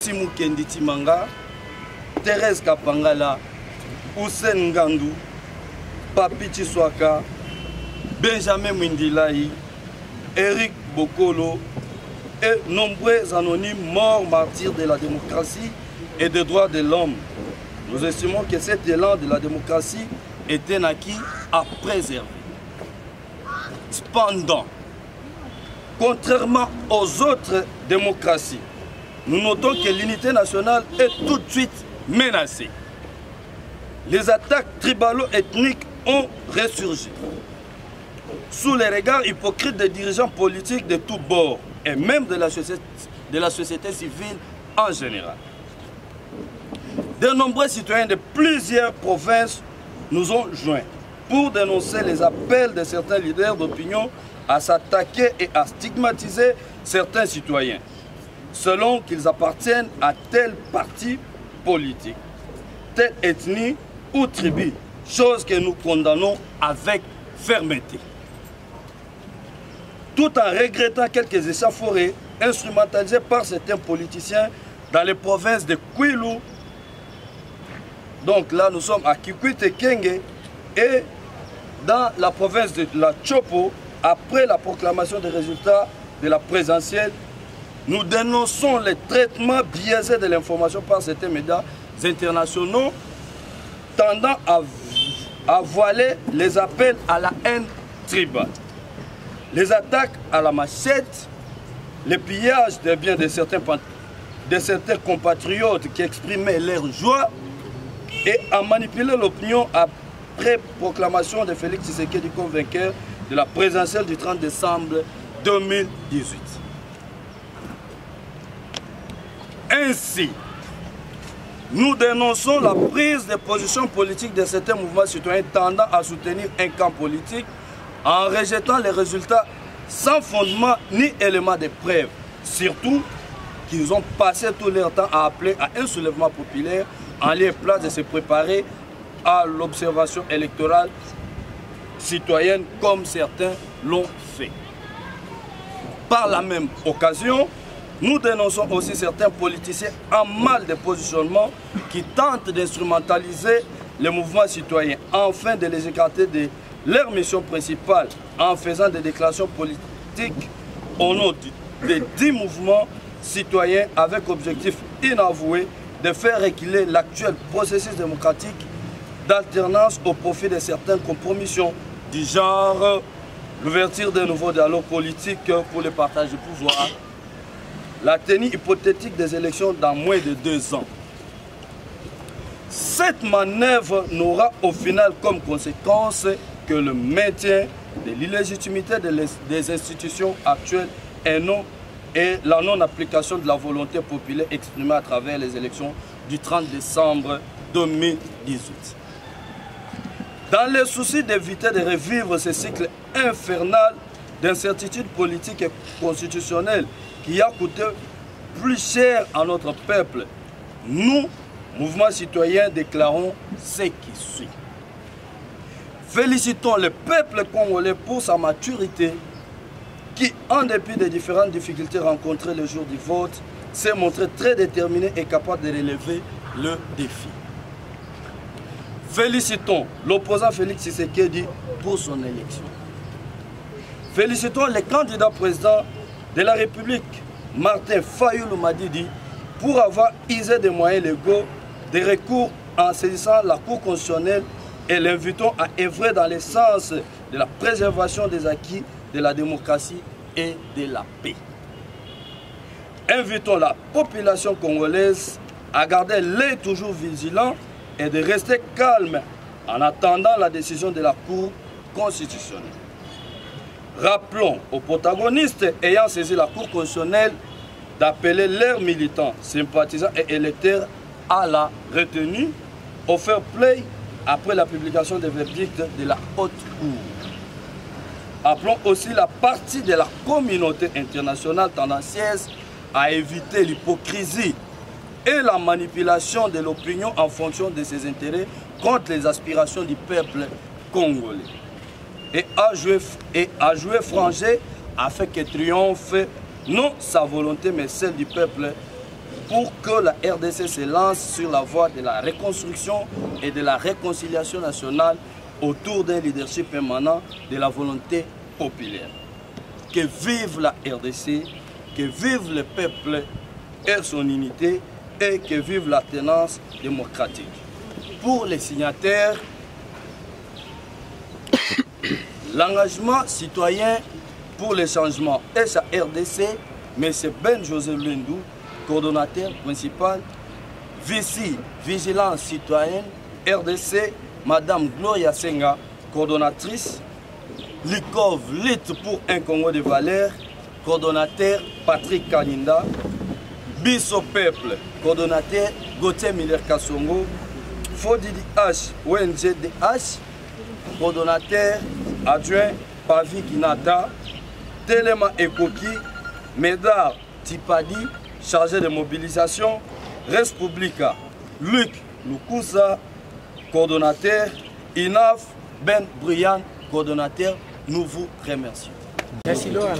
Timu Kenditi Manga, Thérèse Kapangala, Hussein Ngandou, Papi Chiswaka, Benjamin Mwindilaï, Eric Bokolo et nombreux anonymes morts martyrs de la démocratie et des droits de l'homme. Nous estimons que cet élan de la démocratie est un acquis à préserver. Cependant, contrairement aux autres démocraties, nous notons que l'unité nationale est tout de suite menacée. Les attaques tribalo-ethniques ont ressurgi. Sous les regards hypocrites des dirigeants politiques de tous bords et même de la société civile en général. De nombreux citoyens de plusieurs provinces nous ont joints pour dénoncer les appels de certains leaders d'opinion à s'attaquer et à stigmatiser certains citoyens, selon qu'ils appartiennent à tel parti politique, telle ethnie ou tribu, chose que nous condamnons avec fermeté. Tout en regrettant quelques échauffourées instrumentalisées par certains politiciens dans les provinces de Kwilu. Donc là, nous sommes à Kikwit et Kenge et dans la province de la Chopo, après la proclamation des résultats de la présidentielle, nous dénonçons les traitements biaisés de l'information par certains médias internationaux tendant à voiler les appels à la haine tribale. Les attaques à la machette, les pillages des biens de certains compatriotes qui exprimaient leur joie et à manipuler l'opinion après proclamation de Félix Tshisekedi comme vainqueur de la présidentielle du 30 décembre 2018. Ainsi, nous dénonçons la prise de position politique de certains mouvements citoyens tendant à soutenir un camp politique en rejetant les résultats sans fondement ni élément de preuve. Surtout qu'ils ont passé tout leur temps à appeler à un soulèvement populaire en lieu et place de se préparer à l'observation électorale citoyenne comme certains l'ont fait. Par la même occasion, nous dénonçons aussi certains politiciens en mal de positionnement qui tentent d'instrumentaliser les mouvements citoyens afin de les écarter de leur mission principale en faisant des déclarations politiques au nom des 10 mouvements citoyens avec objectif inavoué de faire reculer l'actuel processus démocratique d'alternance au profit de certaines compromissions du genre l'ouverture d'un nouveau dialogue politique pour le partage du pouvoir, la tenue hypothétique des élections dans moins de 2 ans. Cette manœuvre n'aura au final comme conséquence que le maintien de l'illégitimité des institutions actuelles et la non-application de la volonté populaire exprimée à travers les élections du 30 décembre 2018. Dans le souci d'éviter de revivre ce cycle infernal d'incertitude politique et constitutionnelle qui a coûté plus cher à notre peuple, nous, mouvement citoyen, déclarons ce qui suit. Félicitons le peuple congolais pour sa maturité qui, en dépit des différentes difficultés rencontrées le jour du vote, s'est montré très déterminé et capable de relever le défi. Félicitons l'opposant Félix Tshisekedi pour son élection. Félicitons le candidat président de la République, Martin Fayulu Madidi, pour avoir usé des moyens légaux de recours en saisissant la Cour constitutionnelle et l'invitons à œuvrer dans le sens de la préservation des acquis de la démocratie et de la paix. Invitons la population congolaise à garder l'œil toujours vigilant et de rester calme en attendant la décision de la Cour constitutionnelle. Rappelons aux protagonistes ayant saisi la Cour constitutionnelle d'appeler leurs militants, sympathisants et électeurs à la retenue, au fair play après la publication des verdicts de la Haute Cour. Appelons aussi la partie de la communauté internationale tendancieuse à éviter l'hypocrisie et la manipulation de l'opinion en fonction de ses intérêts contre les aspirations du peuple congolais. Et à jouer frangé afin que triomphe non sa volonté mais celle du peuple pour que la RDC se lance sur la voie de la reconstruction et de la réconciliation nationale autour d'un leadership permanent de la volonté populaire. Que vive la RDC, que vive le peuple et son unité, et que vive la tenance démocratique. Pour les signataires, l'engagement citoyen pour les changements est sa RDC, mais c'est Ben Joseph Lendou, coordonnateur principal, Vici, Vigilance citoyenne, RDC, Madame Gloria Senga, coordonnatrice, Likov, Lutte pour un Congo de valeurs, coordonnateur Patrick Kaninda, Bis au peuple, coordonnateur Gauthier Miller Kassongo, Fodidi H, ONGDH, coordonnateur adjoint Pavi Kinata, Telema Ekoki, Médard Tipadi, chargé de mobilisation, Respublica, Luc Lukusa, coordonnateur, INAF, Ben Brian, coordonnateur, nous vous remercions. Merci Laura.